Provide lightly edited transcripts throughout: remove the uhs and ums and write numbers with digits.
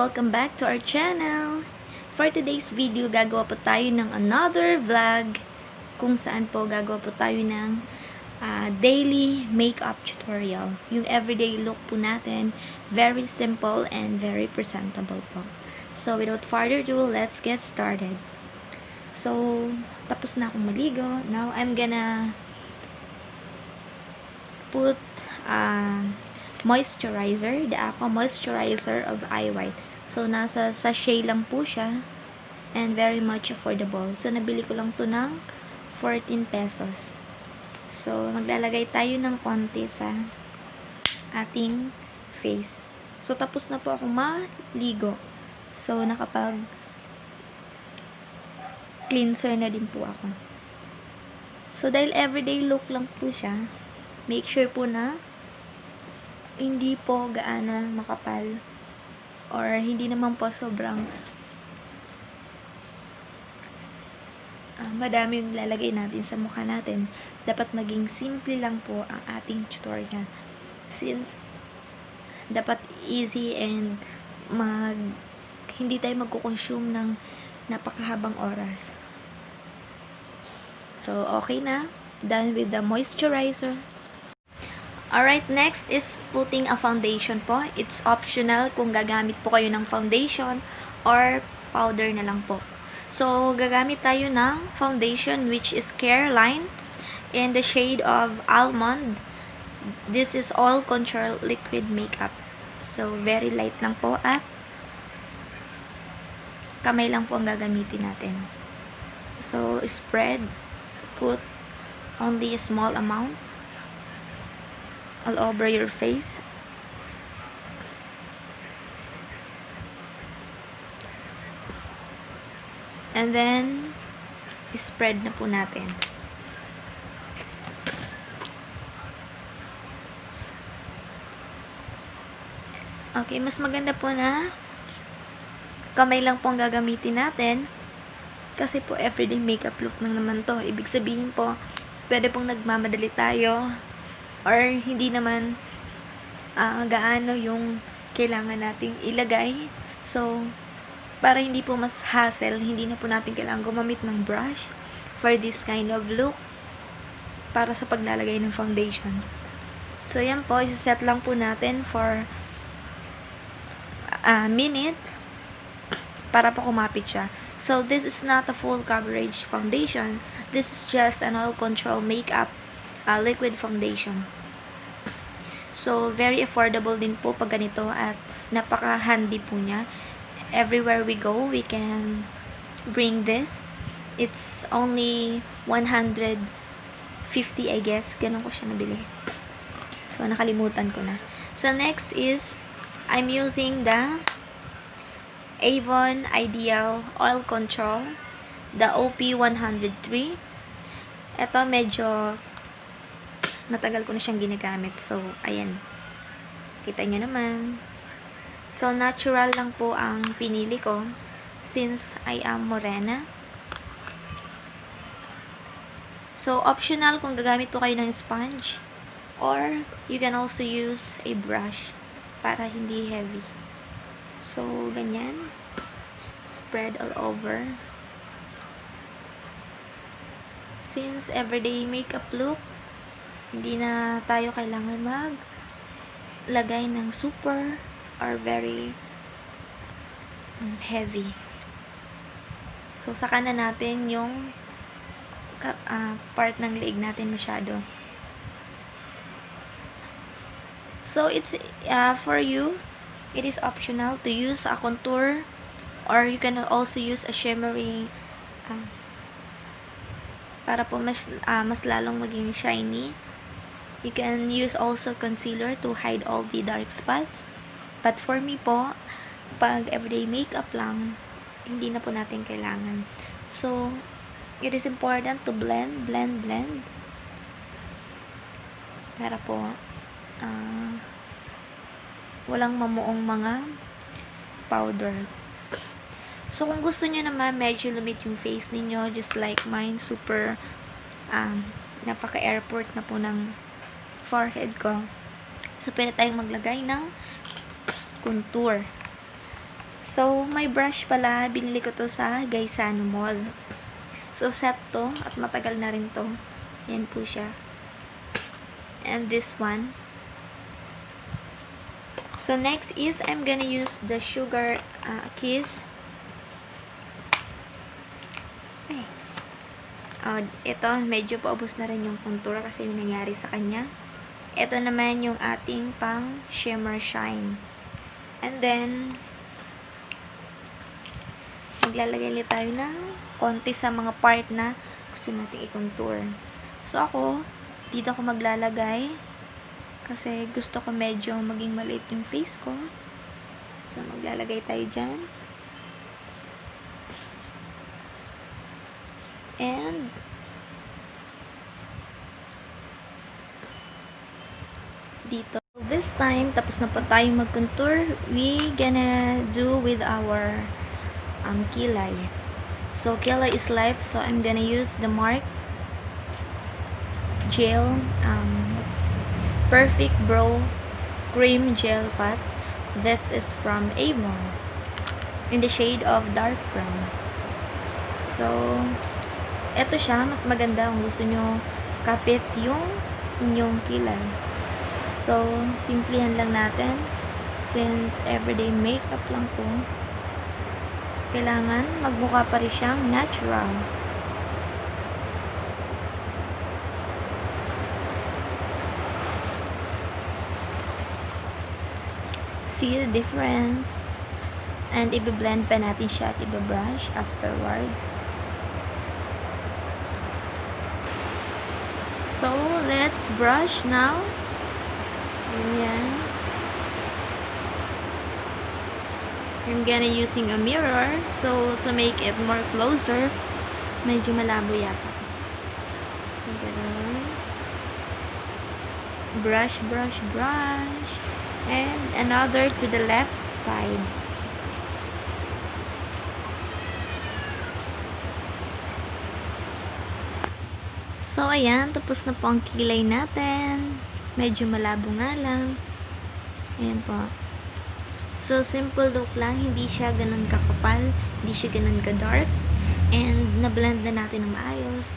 Welcome back to our channel! For today's video, gagawa po tayo ng another vlog kung saan po gagawa po tayo ng daily makeup tutorial. Yung everyday look po natin, very simple and very presentable po. So, without further ado, let's get started. So, tapos na akong maligo. Now, I'm gonna put moisturizer, the Aqua Moisturizer of Eye White. So, nasa sachet lang po siya and very much affordable. So, nabili ko lang to ng 14 pesos. So, maglalagay tayo ng konti sa ating face. So, tapos na po akong maligo. So, nakapag cleanser na din po ako. So, dahil everyday look lang po siya, make sure po na hindi po gaano makapal or hindi naman po sobrang madami yung lalagay natin sa mukha natin. Dapat maging simple lang po ang ating tutorial, since dapat easy and hindi tayo magkukonsume ng napakahabang oras. So, okay na. Done with the moisturizer. Alright, next is putting a foundation po. It's optional kung gagamit po kayo ng foundation or powder na lang po. So, gagamit tayo ng foundation which is Careline in the shade of Almond. This is Oil Control Liquid Makeup. So, very light lang po at kamay lang po ang gagamitin natin. So, spread. Put only a small amount all over your face. And then, spread na po natin. Okay, mas maganda po na kamay lang po ang gagamitin natin. Kasi po, everyday makeup look lang naman to. Ibig sabihin po, pwede pong nagmamadali tayo or hindi naman gaano yung kailangan nating ilagay. So, para hindi po mas hassle, hindi na po natin kailangan gumamit ng brush for this kind of look para sa paglalagay ng foundation. So, yan po, isa-set lang po natin for a minute para po kumapit siya. So, this is not a full coverage foundation. This is just an oil control makeup liquid foundation. So, very affordable din po pag ganito at napaka-handy po niya. Everywhere we go, we can bring this. It's only 150, I guess. Ganun ko siya nabili. So, nakalimutan ko na. So, next is, I'm using the Avon Ideal Oil Control, the OP103. Ito, medyo matagal ko na siyang ginagamit. So, ayan. Kita nyo naman. So, natural lang po ang pinili ko since I am morena. So, optional kung gagamit po kayo ng sponge or you can also use a brush para hindi heavy. So, ganyan. Spread all over. Since everyday makeup look, hindi na tayo kailangan maglagay ng super or very heavy. So, saka na natin yung part ng leeg natin masyado. So, it's for you, it is optional to use a contour or you can also use a shimmery para po mas lalong maging shiny. You can use also concealer to hide all the dark spots. But for me po, pag everyday makeup lang, hindi na po natin kailangan. So, it is important to blend. Para po, walang mamuong mga powder. So, kung gusto nyo naman medyo lumit yung face ninyo, just like mine, super napaka-airport na po ng forehead ko. So, pwede tayong maglagay ng contour. So, may brush pala. Binili ko to sa Gaisano Mall. So, set to. At matagal na rin to. Yan po siya. And this one. So, next is, I'm gonna use the Sugar Kiss. Ito, medyo paubos na rin yung contour kasi yung nangyari sa kanya. Ito naman yung ating pang shimmer shine. And then, maglalagay ulit tayo ng konti sa mga part na gusto natin i-contour. So, dito ako maglalagay kasi gusto ko medyo maging maliit yung face ko. So, maglalagay tayo dyan. And dito. This time, tapos na po tayo mag-contour, we gonna do with our kilay. So, kilay is left, so I'm gonna use the Mark Gel Perfect Brow Cream Gel Pot. This is from Avon in the shade of dark brown. So, eto siya, mas maganda kung gusto nyo kapit yung inyong kilay. So, simplihan lang natin. Since everyday makeup lang po, kailangan magmukha pa rin siyang natural. See the difference? And i-blend pa natin siya at i-brush afterwards. So, let's brush now. Ayan. I'm gonna using a mirror so to make it more closer. Medyo malabo yata. So, gano'n. Brush, brush, brush. And another to the left side. So, ayan. Tapos na po ang kilay natin. Medyo malabo nga lang. Ayan po. So, simple look lang. Hindi siya ganun kakapal. Hindi siya ganun ka-dark. And, na-blend na natin ng maayos.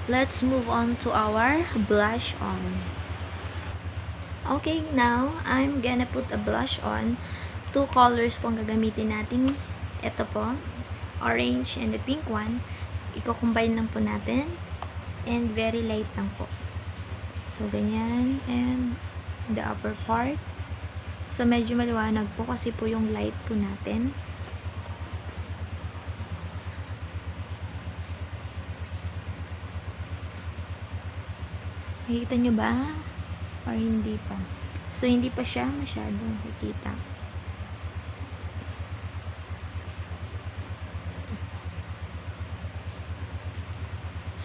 Let's move on to our blush on. Okay, now, I'm gonna put a blush on. 2 colors po ang gagamitin natin. Ito po. Orange and the pink one. Iko-combine lang po natin. And very light lang po. So, ganyan. And the upper part. So, medyo maliwanag po kasi po yung light po natin. Nakikita nyo ba? Or hindi pa? So, hindi pa siya masyadong nakikita.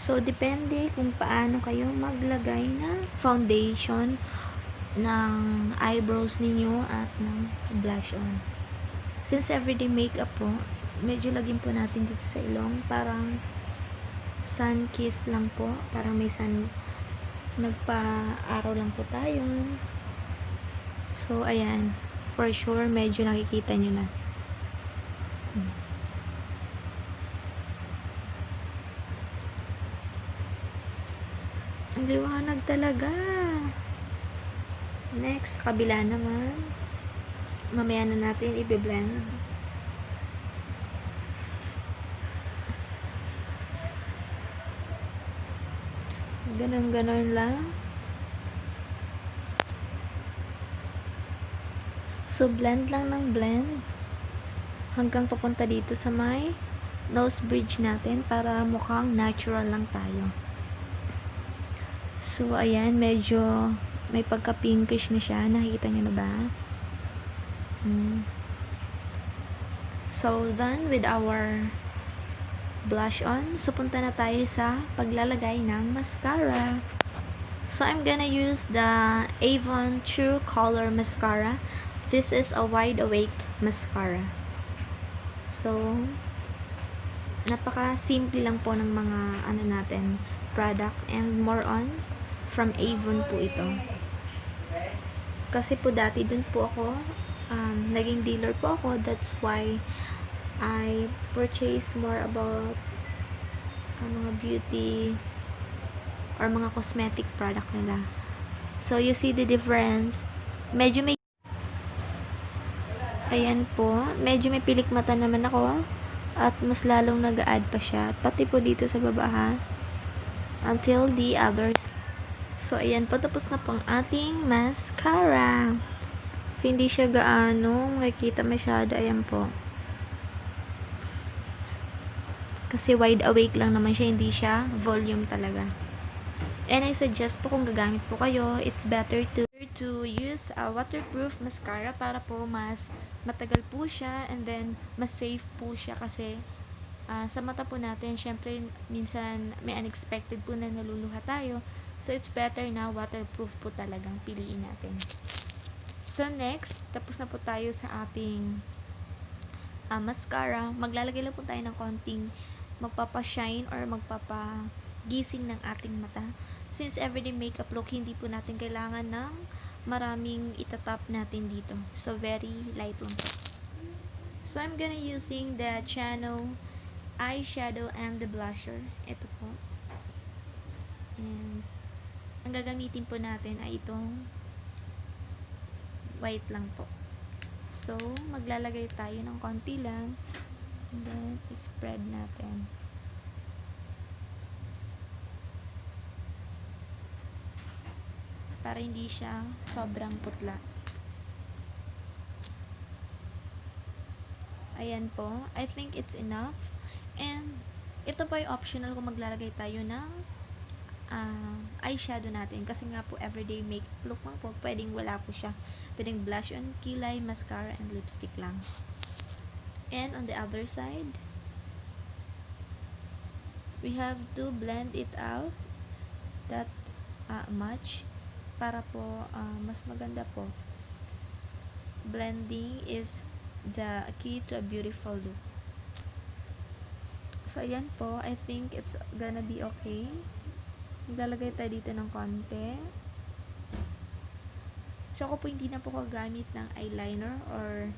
So, depende kung paano kayo maglagay ng foundation ng eyebrows ninyo at ng blush on. Since everyday makeup po, medyo lagyan po natin dito sa ilong. Parang sun kiss lang po. Parang may sun, nagpa-araw lang po tayo. So, ayan. For sure, medyo nakikita nyo na. Ang liwanag talaga. Next, kabila naman. Mamaya na natin i-blend. Ganon-ganon lang. So, blend lang ng blend. Hanggang papunta dito sa may nose bridge natin para mukhang natural lang tayo. So, ayan, medyo may pagka-pinkish na siya. Nakikita niyo na ba? So, done with our blush on. So, punta na tayo sa paglalagay ng mascara. So, I'm gonna use the Avon True Color Mascara. This is a Wide Awake Mascara. So, napaka-simple lang po ng mga natin, product, and more on from Avon po ito. Kasi po dati dun po ako, naging dealer po ako. That's why I purchase more about mga beauty or mga cosmetic product nila. So, you see the difference. Medyo may ayan po, medyo may pilik mata naman ako at mas lalong nag-a-add pa siya. At pati po dito sa baba ha, until the others. So, ayan po, tapos na po ang ating mascara. So, hindi siya gaano makikita masyado. Ayan po. Kasi wide awake lang naman siya, hindi siya volume talaga. And I suggest po kung gagamit po kayo, it's better to use a waterproof mascara para po mas matagal po siya and then mas safe po siya kasi sa mata po natin, syempre minsan may unexpected po na naluluha tayo. So it's better na waterproof po talagang piliin natin. So next, tapos na po tayo sa ating mascara. Maglalagay lang po tayo ng konting magpapa-shine or magpapa-gising ng ating mata. Since everyday makeup look, hindi po natin kailangan ng maraming itatap natin dito. So, very light lang po. So, I'm gonna using the Chano eyeshadow and the blusher. Ito po. And, ang gagamitin po natin ay itong white lang po. So, maglalagay tayo ng konti lang. And then, spread natin. Para hindi siya sobrang putla. Ayan po. I think it's enough. And, ito po ay optional kung maglalagay tayo ng eyeshadow natin. Kasi nga po, everyday makeup look lang po. Pwedeng wala po siya. Pwedeng blush on kilay, mascara, and lipstick lang. And, on the other side, we have to blend it out that much para po mas maganda po. Blending is the key to a beautiful look. So, ayan po. I think it's gonna be okay. Maglalagay tayo dito ng konti. So, ako po hindi na po gagamit ng eyeliner or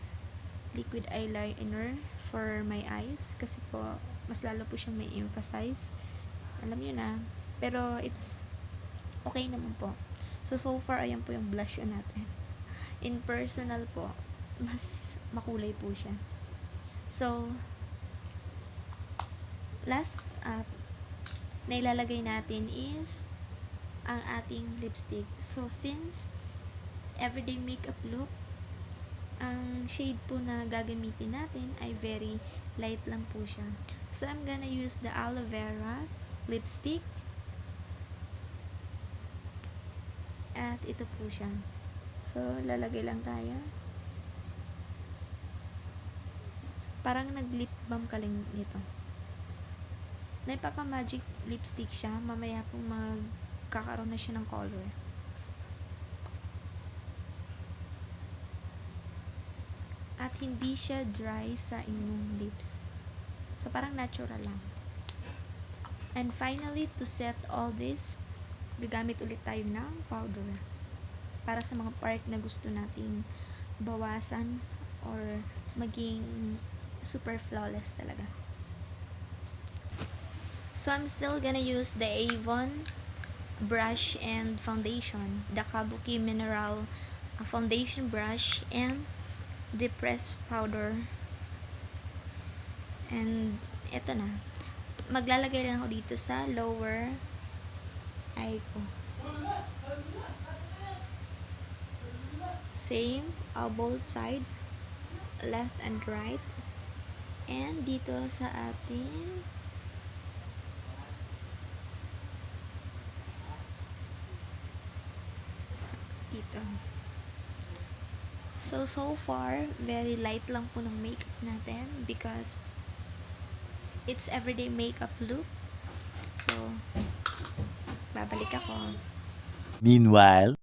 liquid eyeliner for my eyes. Kasi po, mas lalo po siyang may emphasize. Alam nyo na. Pero, it's okay naman po. So far, ayan po yung blush natin. In personal po, mas makulay po siya. So, last na ilalagay natin is ang ating lipstick. So, since everyday makeup look, ang shade po na gagamitin natin ay very light lang po siya. So, I'm gonna use the aloe vera lipstick. At ito po siya. So, lalagay lang tayo. Parang nag-lip balm ka lang nito. Napaka-magic lipstick siya. Mamaya po magkakaroon na siya ng color. At hindi siya dry sa inyong lips. So, parang natural lang. And finally, to set all this, gagamit ulit tayo ng powder para sa mga part na gusto nating bawasan or maging super flawless talaga. So, I'm still gonna use the Avon brush and foundation, the Kabuki Mineral foundation brush and the pressed powder. And ito na, maglalagay lang ako dito sa lower eye ko. Same, both side, left and right. And dito sa ating dito. So far, very light lang po ng makeup natin because it's everyday makeup look. So, babalik ako. Meanwhile,